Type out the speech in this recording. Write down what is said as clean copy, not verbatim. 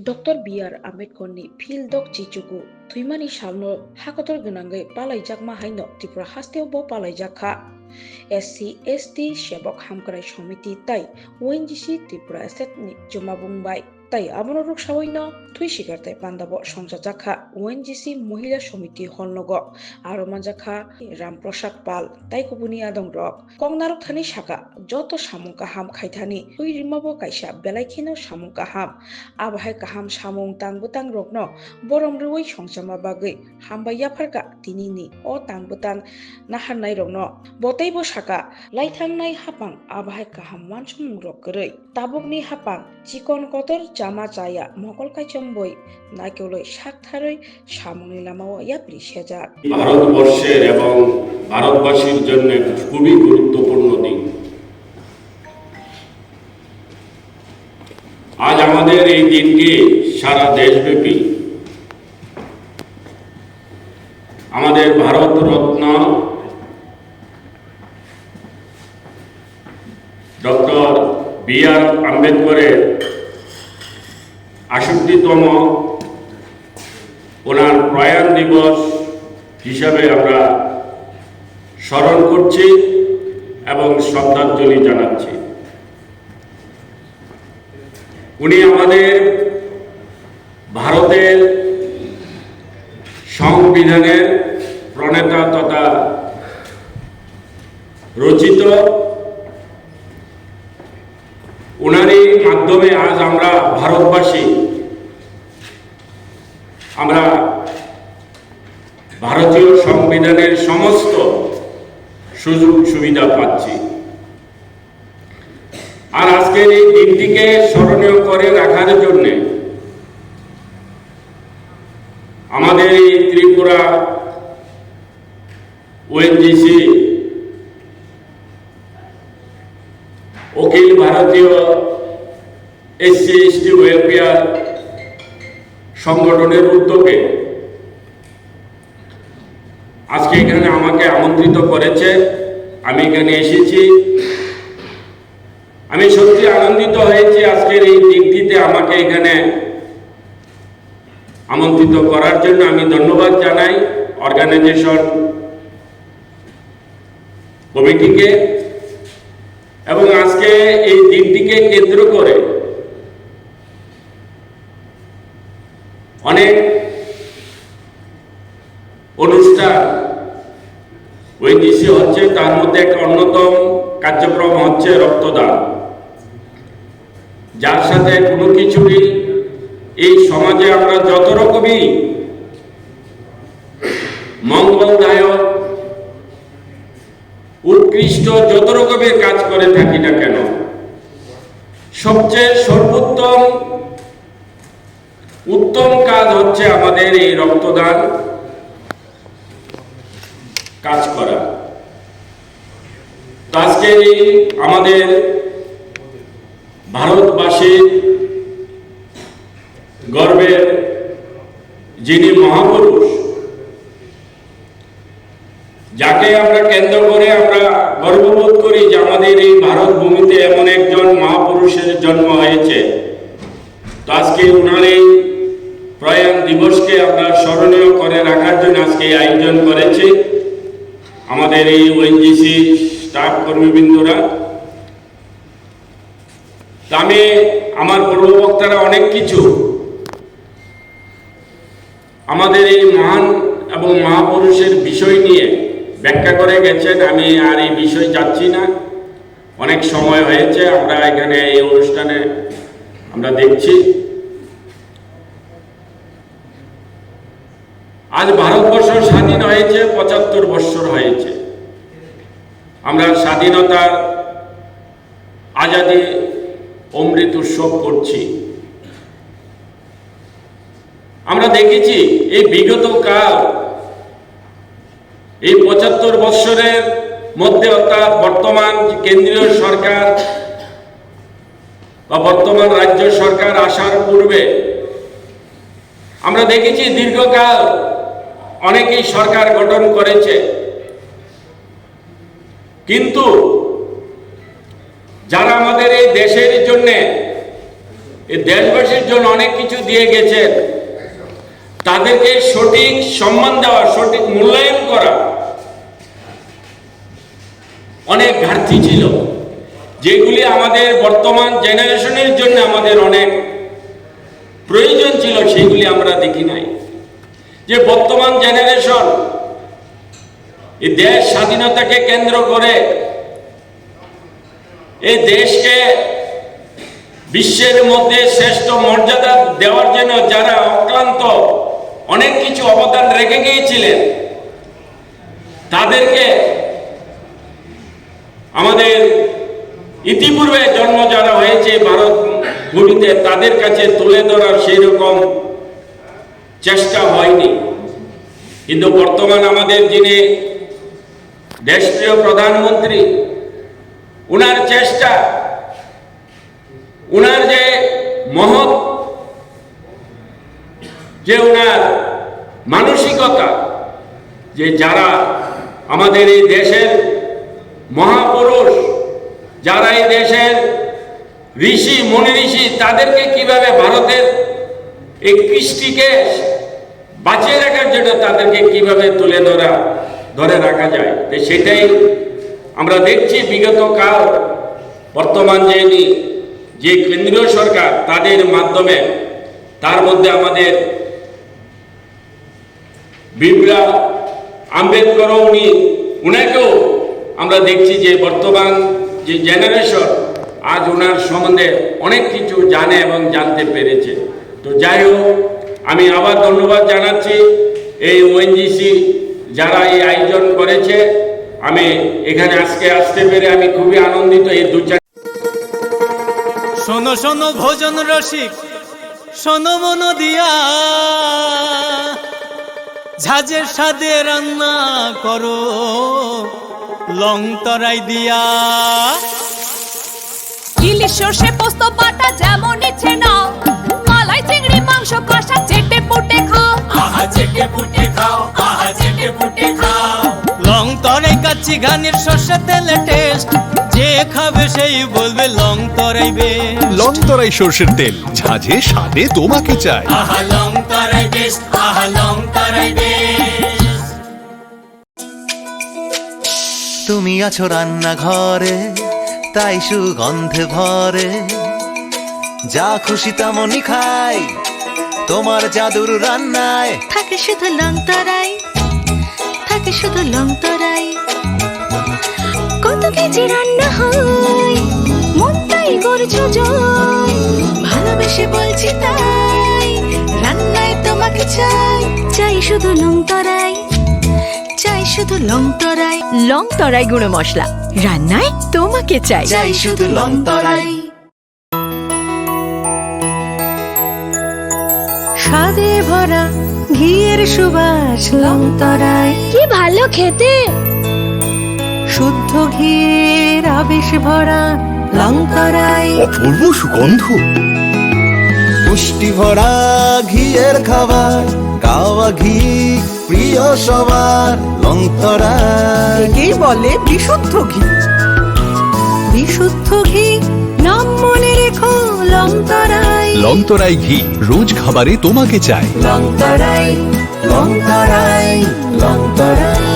Doctor B R. आम्बेडकरनि फिल्डक चिचुकु थुइमानि सामनो हाखतर गोनाङै पालाइजाकमा हाइनो Tripura हास्तेयावबो पालाइजाखा SC ST सेबक हामक्राय समिति ताई ओएनजीसी त्रिपुरा स्टेटनि जमा बुंबाय ताई आबनो रुक सावैनो थुइ सिगारताय बान्दाबो संजाजाखा ओएनजीसी महिला समिति हलनगो आरो मानजाखा रामप्रसाद पाल ताई कुबुनि आदं रक कंनारक थानि साका जत सामुका हाम खायथानि थुइ रिमाबो काइसा बेलायखिनो सामुका हाम आबाहाय काहाम सामुं तांबुतां रकनो बरम रुवै संसामा बागै हामबाय याफारका तिनिनि अ तांबुतां नाहारनाय रकनो बतैबो साका लाइथांनाय हापां आबाहाय काहाम मानसुमुं रक गरै ताबुकनि हापां चिकन कतर जामा जाया मकल काइचम बय नायकेवलै साकथारै सामुंनि लामाও याप्रि सेजा ভারতবর্ষের এবং ভারতবাসীর জন্য খুবই গুরুত্বপূর্ণ দিন। আজ আমাদের এই দিনটি সারা দেশব্যাপী আমাদের ভারত রত্ন ডক্টর বি.আর. আম্বেদকরের ৬৮তম ওনার প্রয়াণ দিবস হিসাবে আমরা স্মরণ করছি এবং শ্রদ্ধাঞ্জলি জানাচ্ছি। উনি আমাদের ভারতের সংবিধানের প্রণেতা তথা রচিত। ওনারই মাধ্যমে আজ আমরা ভারতবাসী আমরা ভারতীয় সংবিধানের সমস্ত সুযোগ সুবিধা পাচ্ছি। আর আজকের এই দিনটিকে স্মরণীয় করে রাখার জন্য আমাদের এই ত্রিপুরা ওএনজিসি অখিল ভারতীয় এসসি এসটি ওয়েলফেয়ার সংগঠনের উদ্যোগে আজকে এখানে আমাকে আমন্ত্রিত করেছে, আমি এখানে এসেছি। আমি সত্যি আনন্দিত হয়েছি আজকের এই দিনটিতে আমাকে এখানে আমন্ত্রিত করার জন্য। আমি ধন্যবাদ জানাই অর্গানাইজেশন কমিটিকে। এবং আজকে এই দিনটিকে কেন্দ্র করে অনেক অনুষ্ঠান ওএনজিসি হচ্ছে, তার মধ্যে একটা অন্যতম কার্যক্রম হচ্ছে রক্তদান, যার সাথে কোনো কিছুরই এই সমাজে আমরা যত রকমই মঙ্গলদায়ক উৎকৃষ্ট যত রকমের কাজ করে থাকি না কেন, সবচেয়ে সর্বোত্তম উত্তম কাজ হচ্ছে আমাদের এই রক্তদান কাজ করা। আজকে আমাদের ভারতবাসীর গর্বের যিনি মহাপুরুষ, যাকে আমরা কেন্দ্র করে আমরা গর্ববোধ করি যে আমাদের এই ভারত ভূমিতে এমন একজন মহাপুরুষের জন্ম হয়েছে। তো আজকে ওনার এই প্রয়াণ দিবসকে আমরা স্মরণীয় করে রাখার জন্য আজকে আয়োজন করেছি আমাদের এই ওএনজিসি স্টাফ কর্মীবৃন্দরা। আমি আমার পূর্ববক্তারা অনেক কিছু আমাদের এই মহান এবং মহাপুরুষের বিষয় নিয়ে ব্যাখ্যা করে গেছেন। আমি আর এই বিষয় যাচ্ছি না, অনেক সময় হয়েছে। আমরা এখানে এই অনুষ্ঠানে আমরা দেখছি আজ ভারতবর্ষ স্বাধীন হয়েছে ৭৫ বৎসর হয়েছে। আমরা স্বাধীনতার আজাদী অমৃত উৎসব করছি। আমরা দেখেছি এই বিগত কাল, এই ৭৫ বৎসরের মধ্যে, অর্থাৎ বর্তমান কেন্দ্রীয় সরকার বা বর্তমান রাজ্য সরকার আসার পূর্বে আমরা দেখেছি দীর্ঘকাল অনেকেই সরকার গঠন করেছে, কিন্তু যারা আমাদের এই দেশের জন্য এই দেশবাসীর জন্য অনেক কিছু দিয়ে গেছেন, তাদেরকে সঠিক সম্মান দেওয়া, সঠিক মূল্যায়ন করা অনেক ঘাটতি ছিল, যেগুলি আমাদের বর্তমান জেনারেশনের জন্য আমাদের অনেক প্রয়োজন ছিল, সেগুলি আমরা দেখি নাই। যে বর্তমান জেনারেশন এই দেশ স্বাধীনতাকে কেন্দ্র করে এই দেশকে বিশ্বের মধ্যে শ্রেষ্ঠ মর্যাদা দেওয়ার জন্য যারা অক্লান্ত অনেক কিছু অবদান রেখে গিয়েছিলেন, তাদেরকে আমাদের ইতিপূর্বে জন্ম যারা হয়েছে ভারত ভূমিতে, তাদের কাছে তুলে ধরার সেই রকম চেষ্টা হয়নি। কিন্তু বর্তমান আমাদের যিনি দেশপ্রিয় প্রধানমন্ত্রী, উনার চেষ্টা, উনার যে মহৎ যে উনার মানসিকতা, যে যারা আমাদের এই দেশের মহাপুরুষ, যারা এই দেশের ঋষি মনি ঋষি, তাদেরকে কিভাবে ভারতের এই কৃষ্টিকে বাঁচিয়ে রাখার জন্য তাদেরকে কিভাবে তুলে ধরে রাখা যায়, সেটাই আমরা দেখছি বিগত কাল। বর্তমান যে কেন্দ্রীয় সরকার, তাদের মাধ্যমে, তার মধ্যে আমাদের বিপ্লব আম্বেদকর, উনাকেও আমরা দেখছি যে বর্তমান যে জেনারেশন আজ ওনার সম্বন্ধে অনেক কিছু জানে এবং জানতে পেরেছে। তো যাই হোক, আমি আবার ধন্যবাদ জানাচ্ছি এই ওএনজিসি যারা এই আয়োজন করেছে। আমি এখানে আজকে আসতে পেরে আমি খুবই আনন্দিত। এই দু-চার শোনো শোনো ভোজন রসিক, শোনো মন দিয়া, ঝাঁঝের স্বাদে রান্না করো লং তরাই দিয়া। ইলিশ সর্ষে পোস্ত বাটা যেমন ইচ্ছে নাও, মালাই চিংড়ি মাংস কষা চেটে পুটে খাও, আহা চেটে পুটে খাও, আহা চেটে পুটে খাও। লং তরাই কাচ্চি ঘানির সর্ষে তেলে টেস্ট, যে খাবে সেই বলবে লং তরাই বেশ। লং তরাই সর্ষের তেল, ঝাঁঝে স্বাদে তোমাকে চাই। আহা লং তরাই বেশ, আহা লং তরাই বেশ। তুমি আছো রান্নাঘরে, তাই সুগন্ধে ভরে, যা খুশি তেমনই খাই তোমার জাদুর রান্নায়। থাকে শুধু লং তরাই, থাকে শুধু লং তরাই। কত কেজি রান্না হয়, মনটাই করছো জয়। ভালোবেসে বলছি তাই, রান্নায় তোমাকে চাই। চাই শুধু লং তরাই, চাই শুধু লং তরাই। লং তরাই গুঁড়ো মশলা, রান্নায় তোমাকে চাই। চাই শুধু লং তরাই। স্বাদে ভরা ঘিয়ের সুবাস লং তরাই। কি ভালো খেতে, শুদ্ধ ঘিয়ের আবেশ ভরা লং তরাই। অপূর্ব সুগন্ধ, পুষ্টি ভরা ঘিয়ের খাবার, গাওয়া ঘি প্রিয় সবার। লং তরাই কে বলে বিশুদ্ধ ঘি। বিশুদ্ধ ঘি নাম মনে রেখো লং তরাই। লং তরাই ঘি রোজ খাবারে তোমাকে চাই। লং তরাই, লং তরাই, লং তরাই।